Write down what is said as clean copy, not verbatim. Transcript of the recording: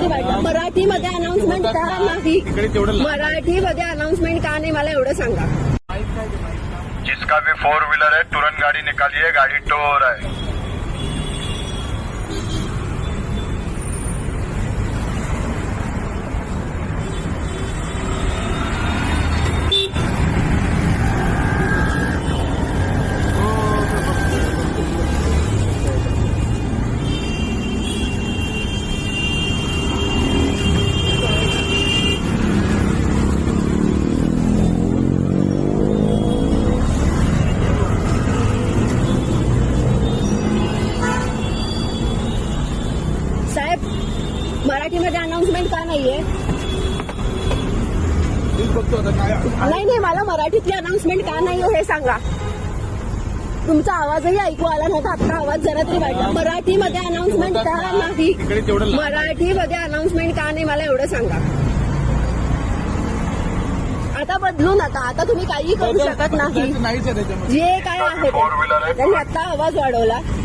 मराठीमध्ये अनाउन्समेंट का नाही? मराठीमध्ये अनाउन्समेंट का नाही मला एवढं सांगा. जिसका भी 4 व्हीलर है तुरंत गाड़ी निकालिए, गाड़ी टो हो रहा है. साहेब मराठीमध्ये अनाउन्समेंट का नाहीये? नाही मला मराठीतली अनाउन्समेंट का नाही हे सांगा. तुमचा आवाजही ऐकू आला नव्हता, आता आवाज जरा तरी वाटला. मराठीमध्ये अनाउन्समेंट का नाही? मराठीमध्ये अनाउन्समेंट का नाही मला एवढं सांगा. आता बदलू नका, आता तुम्ही काही करू शकत नाही. जे काय आहे त्यांनी आता आवाज वाढवला.